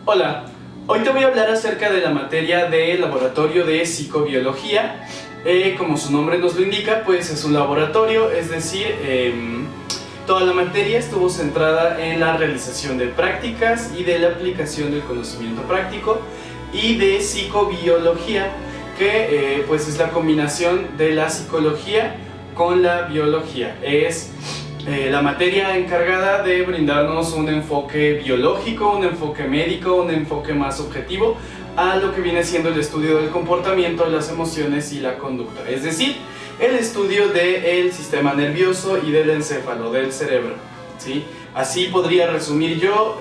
Hola, hoy te voy a hablar acerca de la materia de laboratorio de psicobiología. Como su nombre nos lo indica, pues es un laboratorio, es decir, toda la materia estuvo centrada en la realización de prácticas y de la aplicación del conocimiento práctico y de psicobiología, que pues es la combinación de la psicología con la biología. Es la materia encargada de brindarnos un enfoque biológico, un enfoque médico, un enfoque más objetivo a lo que viene siendo el estudio del comportamiento, las emociones y la conducta, es decir, el estudio del sistema nervioso y del encéfalo, del cerebro, ¿sí? Así podría resumir yo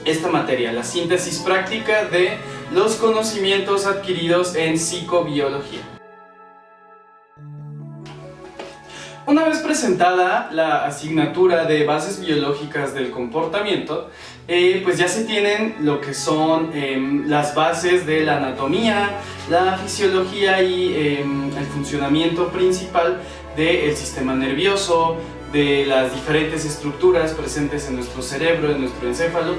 esta materia, la síntesis práctica de los conocimientos adquiridos en psicobiología. Una vez presentada la asignatura de bases biológicas del comportamiento, pues ya se tienen lo que son las bases de la anatomía, la fisiología y el funcionamiento principal del sistema nervioso, de las diferentes estructuras presentes en nuestro cerebro, en nuestro encéfalo,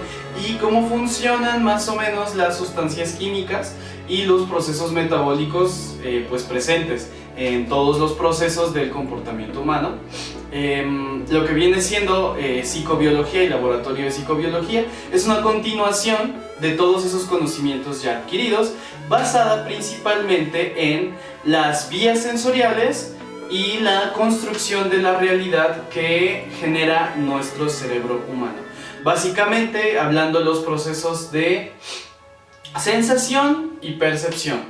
y cómo funcionan más o menos las sustancias químicas y los procesos metabólicos pues presentes en todos los procesos del comportamiento humano. Lo que viene siendo psicobiología y laboratorio de psicobiología es una continuación de todos esos conocimientos ya adquiridos, basada principalmente en las vías sensoriales y la construcción de la realidad que genera nuestro cerebro humano. Básicamente hablando de los procesos de sensación y percepción.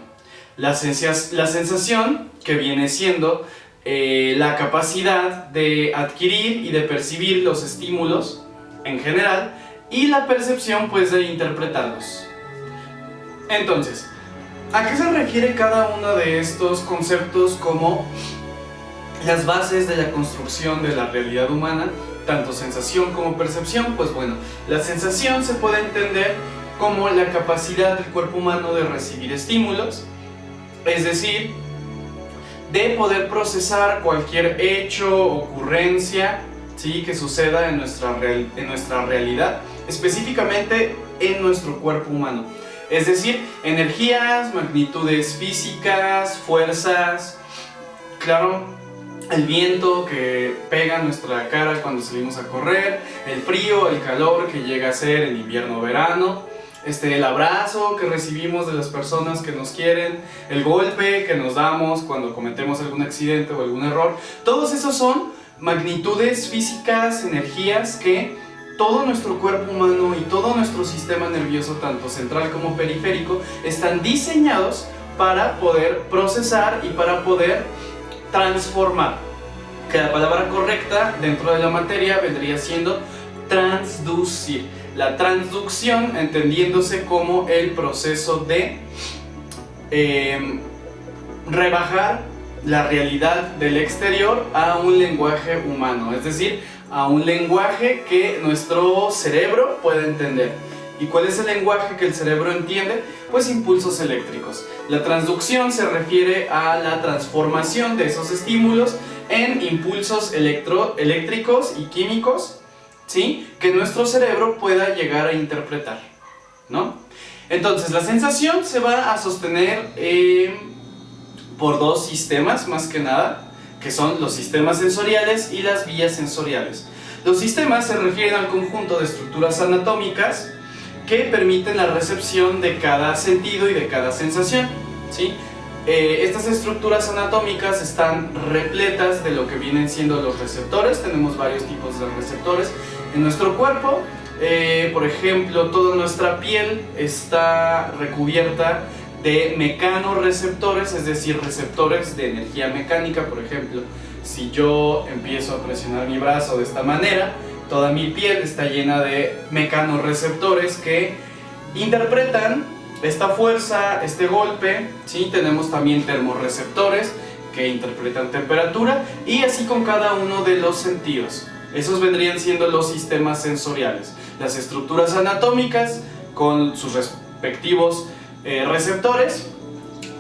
La sensación, que viene siendo la capacidad de adquirir y de percibir los estímulos en general, y la percepción pues de interpretarlos. Entonces, ¿a qué se refiere cada uno de estos conceptos como las bases de la construcción de la realidad humana, tanto sensación como percepción? Pues bueno, la sensación se puede entender como la capacidad del cuerpo humano de recibir estímulos, es decir, de poder procesar cualquier hecho, ocurrencia, ¿sí?, que suceda en nuestra realidad, específicamente en nuestro cuerpo humano. Es decir, energías, magnitudes físicas, fuerzas, claro, el viento que pega en nuestra cara cuando salimos a correr, el frío, el calor que llega a ser en invierno o verano, el abrazo que recibimos de las personas que nos quieren, el golpe que nos damos cuando cometemos algún accidente o algún error. Todos esos son magnitudes físicas, energías que todo nuestro cuerpo humano y todo nuestro sistema nervioso, tanto central como periférico, están diseñados para poder procesar y para poder transformar. Que la palabra correcta dentro de la materia vendría siendo transducir. La transducción entendiéndose como el proceso de rebajar la realidad del exterior a un lenguaje humano, es decir, a un lenguaje que nuestro cerebro puede entender. ¿Y cuál es el lenguaje que el cerebro entiende? Pues impulsos eléctricos. La transducción se refiere a la transformación de esos estímulos en impulsos eléctricos y químicos, ¿sí?, que nuestro cerebro pueda llegar a interpretar, ¿no? Entonces, la sensación se va a sostener por dos sistemas, más que nada, que son los sistemas sensoriales y las vías sensoriales. Los sistemas se refieren al conjunto de estructuras anatómicas que permiten la recepción de cada sentido y de cada sensación, ¿sí? Estas estructuras anatómicas están repletas de lo que vienen siendo los receptores. Tenemos varios tipos de receptores en nuestro cuerpo. Por ejemplo, toda nuestra piel está recubierta de mecanorreceptores, es decir, receptores de energía mecánica. Por ejemplo, si yo empiezo a presionar mi brazo de esta manera, toda mi piel está llena de mecanorreceptores que interpretan esta fuerza, este golpe, ¿sí? Tenemos también termorreceptores que interpretan temperatura, y así con cada uno de los sentidos. Esos vendrían siendo los sistemas sensoriales. Las estructuras anatómicas con sus respectivos receptores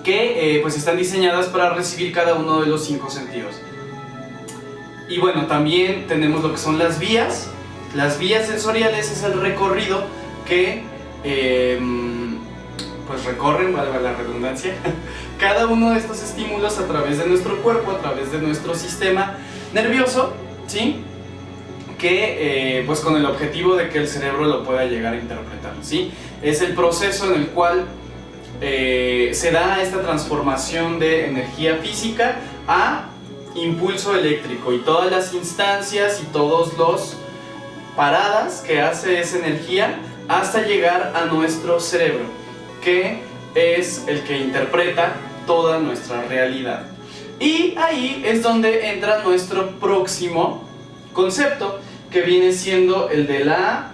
que pues están diseñadas para recibir cada uno de los 5 sentidos. Y bueno, también tenemos lo que son las vías. Las vías sensoriales es el recorrido que pues recorren, valga la redundancia, cada uno de estos estímulos a través de nuestro cuerpo, a través de nuestro sistema nervioso, ¿sí? Que pues con el objetivo de que el cerebro lo pueda llegar a interpretar, ¿sí? Es el proceso en el cual se da esta transformación de energía física a impulso eléctrico, y todas las instancias y todos los paradas que hace esa energía hasta llegar a nuestro cerebro, que es el que interpreta toda nuestra realidad. Y ahí es donde entra nuestro próximo concepto, que viene siendo el de la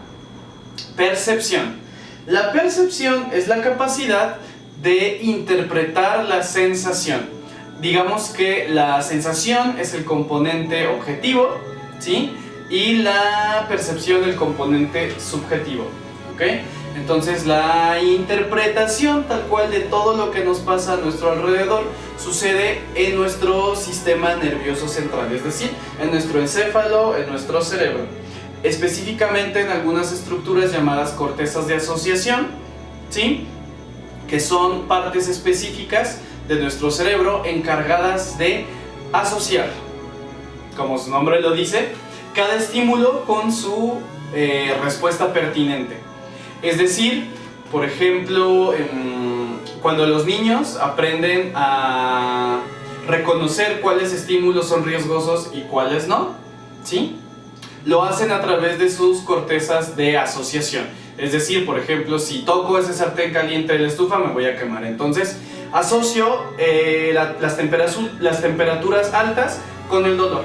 percepción. La percepción es la capacidad de interpretar la sensación. Digamos que la sensación es el componente objetivo, ¿sí? Y la percepción el componente subjetivo, ¿ok? Entonces la interpretación tal cual de todo lo que nos pasa a nuestro alrededor sucede en nuestro sistema nervioso central, es decir, en nuestro encéfalo, en nuestro cerebro. Específicamente en algunas estructuras llamadas cortezas de asociación, ¿sí? Que son partes específicas de nuestro cerebro encargadas de asociar, como su nombre lo dice, cada estímulo con su respuesta pertinente. Es decir, por ejemplo, cuando los niños aprenden a reconocer cuáles estímulos son riesgosos y cuáles no, ¿sí? Lo hacen a través de sus cortezas de asociación. Es decir, por ejemplo, si toco ese sartén caliente de la estufa me voy a quemar. Entonces asocio las temperaturas altas con el dolor.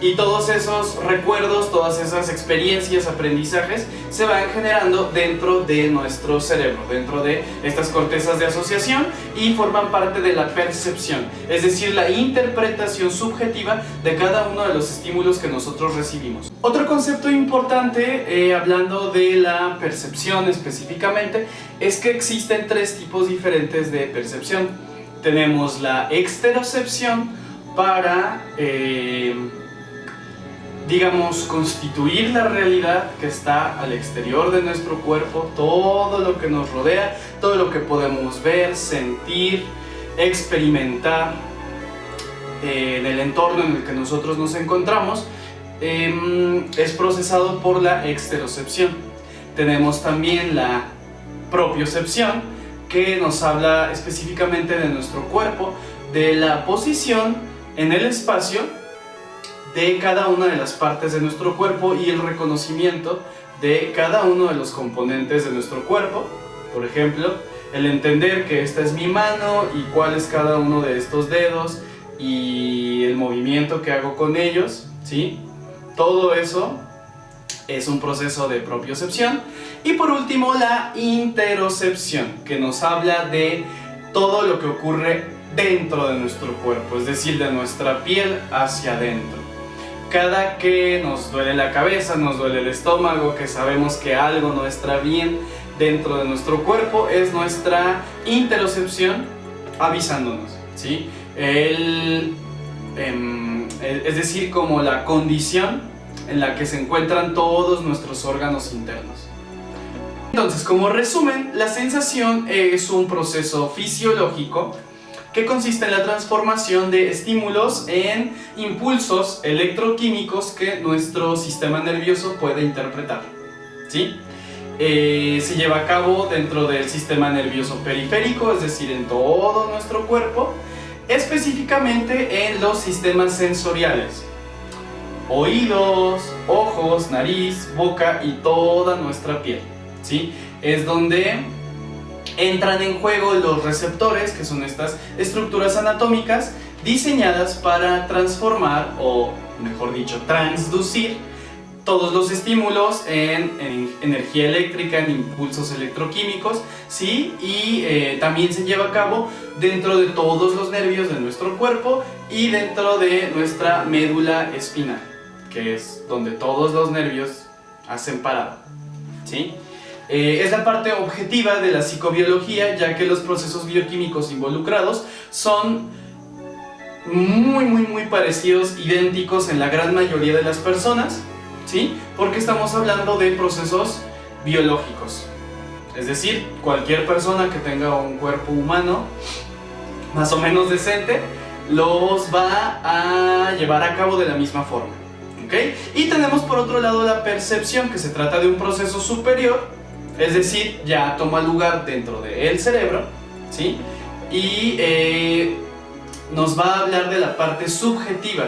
Y todos esos recuerdos, todas esas experiencias, aprendizajes se van generando dentro de nuestro cerebro, dentro de estas cortezas de asociación, y forman parte de la percepción, es decir, la interpretación subjetiva de cada uno de los estímulos que nosotros recibimos. Otro concepto importante, hablando de la percepción específicamente, es que existen tres tipos diferentes de percepción. Tenemos la exterocepción para digamos, constituir la realidad que está al exterior de nuestro cuerpo, todo lo que nos rodea, todo lo que podemos ver, sentir, experimentar en el entorno en el que nosotros nos encontramos, es procesado por la exterocepción. Tenemos también la propiocepción, que nos habla específicamente de nuestro cuerpo, de la posición en el espacio de cada una de las partes de nuestro cuerpo y el reconocimiento de cada uno de los componentes de nuestro cuerpo. Por ejemplo, el entender que esta es mi mano y cuál es cada uno de estos dedos y el movimiento que hago con ellos, ¿sí? Todo eso es un proceso de propiocepción. Y por último, la interocepción, que nos habla de todo lo que ocurre dentro de nuestro cuerpo, es decir, de nuestra piel hacia adentro. Cada que nos duele la cabeza, nos duele el estómago, que sabemos que algo no está bien dentro de nuestro cuerpo, es nuestra interocepción avisándonos, ¿sí? Es decir, como la condición en la que se encuentran todos nuestros órganos internos. Entonces, como resumen, la sensación es un proceso fisiológico que consiste en la transformación de estímulos en impulsos electroquímicos que nuestro sistema nervioso puede interpretar, ¿sí? Se lleva a cabo dentro del sistema nervioso periférico, es decir, en todo nuestro cuerpo, específicamente en los sistemas sensoriales: oídos, ojos, nariz, boca y toda nuestra piel, ¿sí? Es donde entran en juego los receptores, que son estas estructuras anatómicas diseñadas para transformar, o mejor dicho, transducir todos los estímulos en energía eléctrica, en impulsos electroquímicos, ¿sí? Y también se lleva a cabo dentro de todos los nervios de nuestro cuerpo y dentro de nuestra médula espinal, que es donde todos los nervios hacen parada, ¿sí? Es la parte objetiva de la psicobiología, ya que los procesos bioquímicos involucrados son muy parecidos, idénticos en la gran mayoría de las personas, ¿sí? Porque estamos hablando de procesos biológicos. Es decir, cualquier persona que tenga un cuerpo humano más o menos decente los va a llevar a cabo de la misma forma. ¿Okay? Y tenemos por otro lado la percepción, que se trata de un proceso superior, es decir, ya toma lugar dentro del cerebro, ¿sí? Y nos va a hablar de la parte subjetiva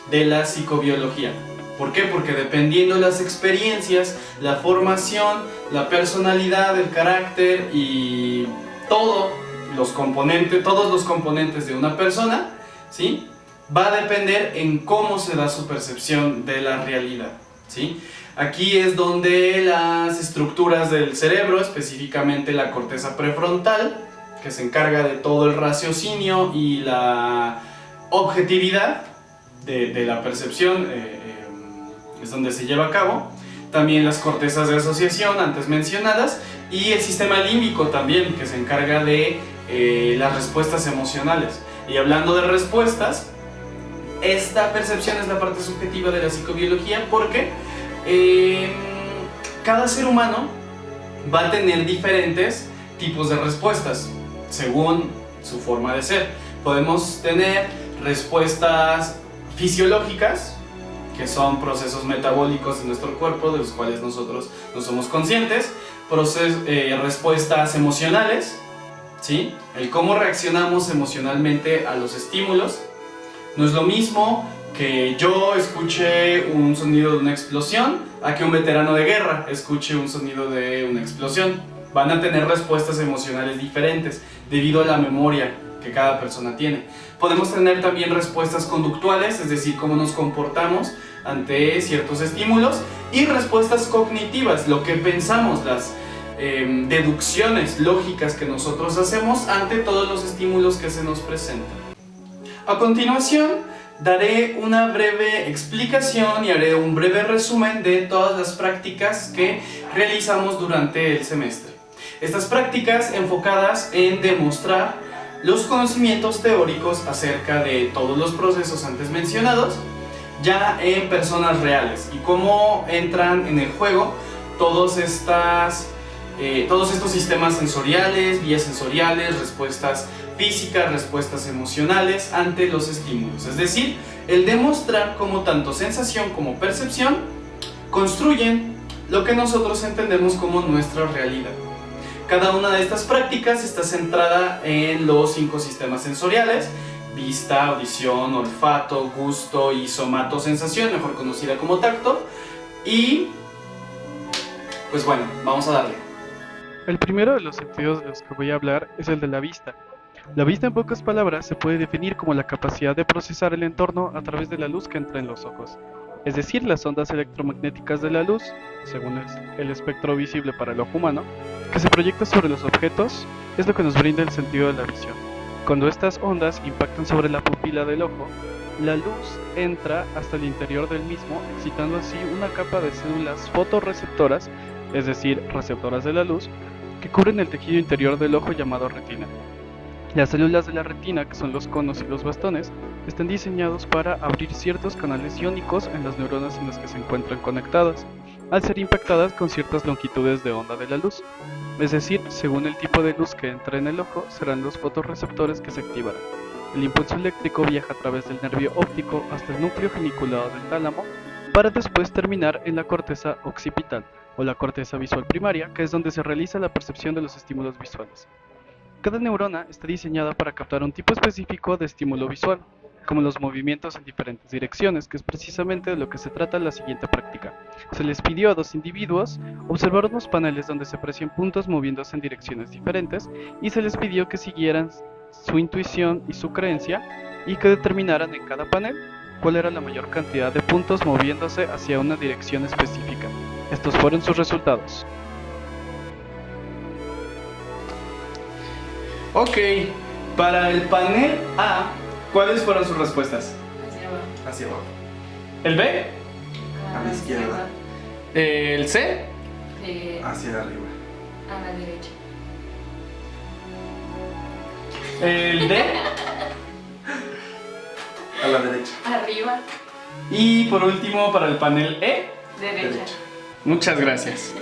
de la psicobiología. ¿Por qué? Porque dependiendo de las experiencias, la formación, la personalidad, el carácter y todos los componentes de una persona, ¿sí?, va a depender en cómo se da su percepción de la realidad, ¿sí? Aquí es donde las estructuras del cerebro, específicamente la corteza prefrontal, que se encarga de todo el raciocinio y la objetividad de la percepción, es donde se lleva a cabo. También las cortezas de asociación antes mencionadas y el sistema límbico también, que se encarga de las respuestas emocionales. Y hablando de respuestas, esta percepción es la parte subjetiva de la psicobiología porque cada ser humano va a tener diferentes tipos de respuestas según su forma de ser. Podemos tener respuestas fisiológicas, que son procesos metabólicos de nuestro cuerpo, de los cuales nosotros no somos conscientes, respuestas emocionales, ¿sí?, el cómo reaccionamos emocionalmente a los estímulos. No es lo mismo que yo escuche un sonido de una explosión a que un veterano de guerra escuche un sonido de una explosión. Van a tener respuestas emocionales diferentes debido a la memoria que cada persona tiene. Podemos tener también respuestas conductuales, es decir, cómo nos comportamos ante ciertos estímulos, y respuestas cognitivas, lo que pensamos, las deducciones lógicas que nosotros hacemos ante todos los estímulos que se nos presentan. A continuación, daré una breve explicación y haré un breve resumen de todas las prácticas que realizamos durante el semestre. Estas prácticas enfocadas en demostrar los conocimientos teóricos acerca de todos los procesos antes mencionados, ya en personas reales, y cómo entran en el juego todos estos sistemas sensoriales, vías sensoriales, respuestas físicas, respuestas emocionales ante los estímulos. Es decir, el demostrar cómo tanto sensación como percepción construyen lo que nosotros entendemos como nuestra realidad. Cada una de estas prácticas está centrada en los 5 sistemas sensoriales: vista, audición, olfato, gusto y somatosensación, mejor conocida como tacto. Y pues bueno, vamos a darle. El primero de los sentidos de los que voy a hablar es el de la vista. La vista, en pocas palabras, se puede definir como la capacidad de procesar el entorno a través de la luz que entra en los ojos, es decir, las ondas electromagnéticas de la luz, según el espectro visible para el ojo humano, que se proyecta sobre los objetos, es lo que nos brinda el sentido de la visión. Cuando estas ondas impactan sobre la pupila del ojo, la luz entra hasta el interior del mismo, excitando así una capa de células fotorreceptoras, es decir, receptoras de la luz, que cubren el tejido interior del ojo llamado retina. Las células de la retina, que son los conos y los bastones, están diseñados para abrir ciertos canales iónicos en las neuronas en las que se encuentran conectadas, al ser impactadas con ciertas longitudes de onda de la luz. Es decir, según el tipo de luz que entra en el ojo, serán los fotorreceptores que se activarán. El impulso eléctrico viaja a través del nervio óptico hasta el núcleo geniculado del tálamo, para después terminar en la corteza occipital, o la corteza visual primaria, que es donde se realiza la percepción de los estímulos visuales. Cada neurona está diseñada para captar un tipo específico de estímulo visual, como los movimientos en diferentes direcciones, que es precisamente de lo que se trata la siguiente práctica. Se les pidió a 2 individuos observar unos paneles donde se aprecian puntos moviéndose en direcciones diferentes, y se les pidió que siguieran su intuición y su creencia, y que determinaran en cada panel cuál era la mayor cantidad de puntos moviéndose hacia una dirección específica. Estos fueron sus resultados. Ok, para el panel A, ¿cuáles fueron sus respuestas? Hacia abajo. Hacia abajo. ¿El B? A la izquierda. ¿El C? Hacia arriba. A la derecha. ¿El D? A la derecha. Arriba. Y por último, para el panel E. Derecha. Muchas gracias.